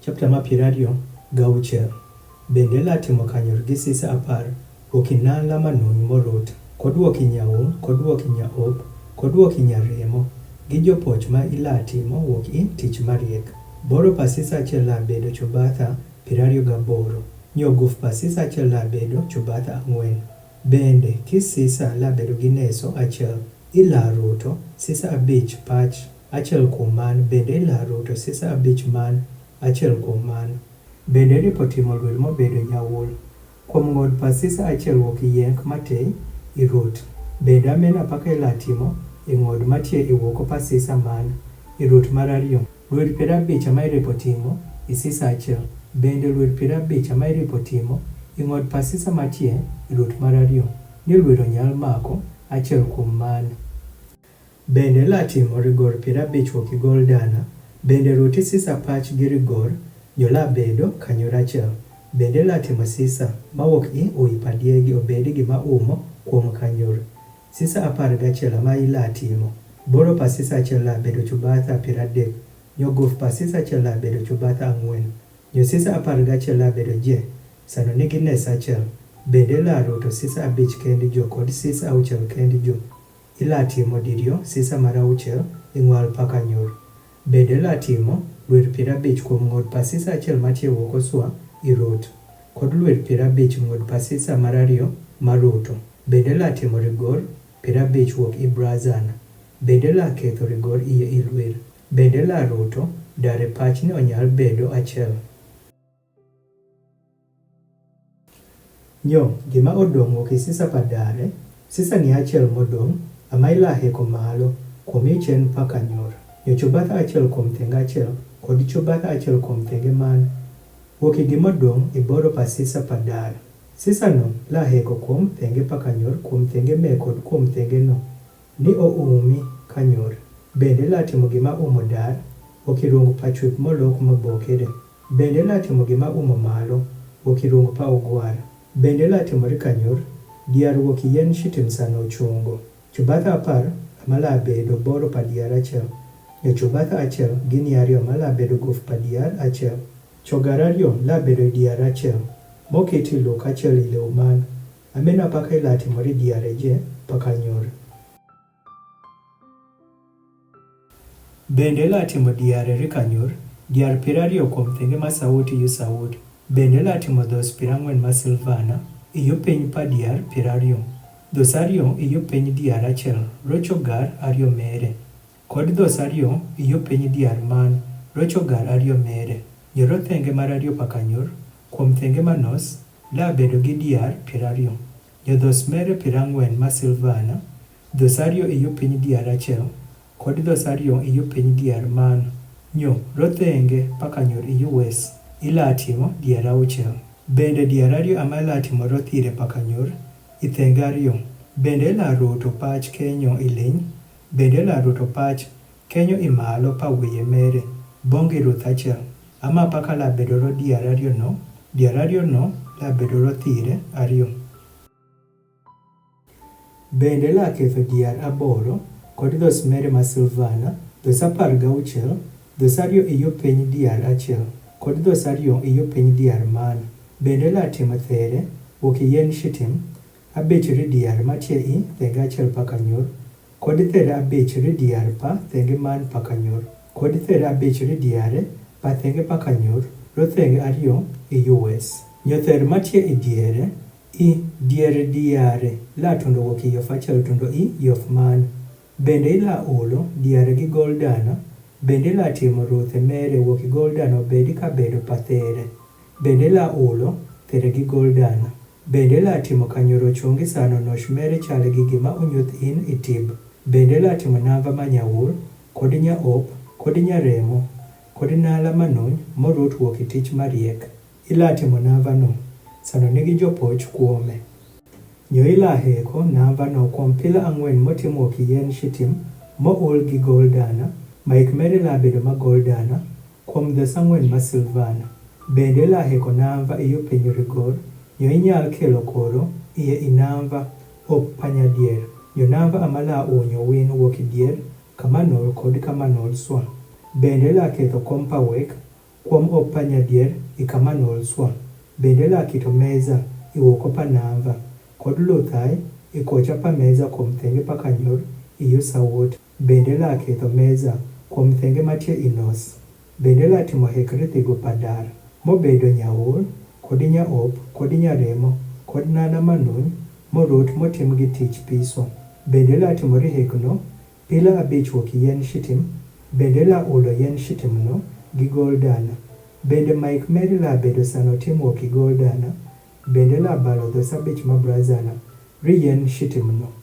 Chapter ma pirario gauchel. Bende latimo kanyor gi sisa apar, okinan lama nun morot, kodwoki nyaun, kodwoki nyaop, kodwoki nyaremo, gi jopoch ma ilatimo wuok in tich mariek. Boro pasisa achiel labedo chobatha pirario gaboro, nyoguf pasisa achiel labedo chobatha ang'wen. Bende kisisa labedo gi neso achiel, ilaruto sisa abich pach achiel kuom man, bende ilaruto sisa abich man achiel kuom mano. Bende ripotimo lwel mobedo nyawuol. Kuom ng'od pasisa achiel wuok yienk matei irot. Bende amen apaka ilatimo ng'od matie iwuoko pasisa man irot marario. Lwel 50 ama iripotimo isisa achiel. Bende lwel 50 ama iripotimo ing'od pasisa matie irot marario. Ni lwedo nyal mako achiel kuom mano. Bende latimo rigor 50 wuok igol dana. Bende roti sisa pach gi rigor jolabedo kanyor achiel. Bende latimo sisa mawuok i ui padiegi obedi gima umo kuom kanyor. Sisa 11 ama ilatimo. Boro pasisa achiel labedo chobatha 30. Nyoguf pasisa achiel labedo chobatha ang'wen. Nyo sisa 11 labedo je. Sano nigi nesa achiel. Bende laruto sisa abich kendi jo kod sisa auchiel kendi jo. Ilatimo dirio sisa mar auchiel ing'wal pakanyor. Bende latimo lwet 50 kuom ng'od pasisa achiel matie wuok oswa irot, kod lwet 50 ng'od pasisa marario maruto. Bende latimo rigor 50 wuok ibrazana. Bende laketho rigor iye ilwer. Bende laruto dare pachni onyal bedo achiel. Nyo, gima odong' wuok isisa padare, sisa ni achiel modong' ama ilaheko malo kuom ichen pakanyor. Nyo chobatha achiel kuom thenge achiel kod chobatha achiel kuom thenge man wuok gimodong' iboro pasisa padare. Sisa no laheko kuom thenge pakanyor, kuom thenge me kod kuom thenge no ni oumi kanyor. Bende latimo gima umo dar okirungu pachwep molok mabokede. Bende latimo gima umo malo okirungu pa ogwara. Bende latimo rikanyor diar wuok yien shitim sana ochungo. Chobatha 10 ama labedo boro padiar achiel. E chobatha achiel gini ario ma labedo guf padiar achiel. Chogar ario labedo diar achiel. Moketi lok achiel ileo man. Amena apaka ilatimore diare je pakanyor. Bende latimo diare rikanyor, diar 20 kuom thenge ma sauti yu saut. Bende latimo dhos 40 ma silvana, iyo piny padiar 20. Dhos ario iyo piny diar achiel, rochogar ario mere. Kod dhos ario iyo piny diar man, rochogar ario mere. Yoro thenge mar ario pakanyor, kuom thenge manos, labedo gi diar 20. Yodhos mere 40 ma silvana, dhos ario iyo piny diar achiel, kod dhos ario iyo piny diar man. Nyo, rothenge pakanyor iyo wes, ilatimo diar auchiel. Bende diar ario ama ilatimo rothire pakanyor, ithenge ario. Bende laruto pach kenyo iliny. Bende laruto pach kenyo imalo pa wiye mere, bonge ruth achiel. Ama apaka labedo ro diar ario no labedo rothire ario. Bende laketho diar 8 kod dhos mere ma silvana, dhos 16, dhos ario iyo piny diar achiel, kod dhos ario iyo piny diar man. Bende latimo there wuok yien shitim abich diar matie i thenge achiel pakanyor, kod there abich diar pa thenge man pakanyor, kod there abich diare pa thenge pakanyor, rothenge ario iyo wes. Nyother matie i diare latundo wuok yof achiel tundo i yof man. Bende ila ulo diare gi gol dana. Bende latimo ruthe mere wuok igol dana obedi kabedo pa there. Bende la ulo there gi gol dana. Bende latimo kanyoro chongi sano nosh mere chale gi gima unyuth in itib. Bende latimo nava manyawul, kod nyaop, kod nyaremo, kod nala manuny morut wuok itich mariek. Ilatimo nava no, sano nigi jopoch kuome. Nyo ilaheko nava no kuom pila 4 motimo wuok yien shitim moul gi gol dana, maik mere labedo ma gol dana, kuom dhos 4 ma silvana. Bende laheko nava iyo piny rigor. Nyo inyal kelo koro iye inamba op panyadier. Nyo namba amala unyo win wuok dier kamanol kod kamanol swa. Bende laketho kompawek kuom opa nyadier ikamanol swa. Bende la kito meza iwoko pa namba. Kod luthai ikocha pa meza kuom thenge pa kanyor iyo sawot. Bende la ketho meza kuom thenge matie inos. Bende la timo hekre thigo padar. Mobedo nyaur, kod nyaop, kod nyaremo, kod nana manuny, morot motim gi tich piso. Bende la timore hekno, pila abich wuok yien shitim. Bende la ulo yien shitimno gi gol dala. Bende maik meri la bedo sano timo ki gol dala. Bende la balo dho sabich mabrazana ri yien shitimno.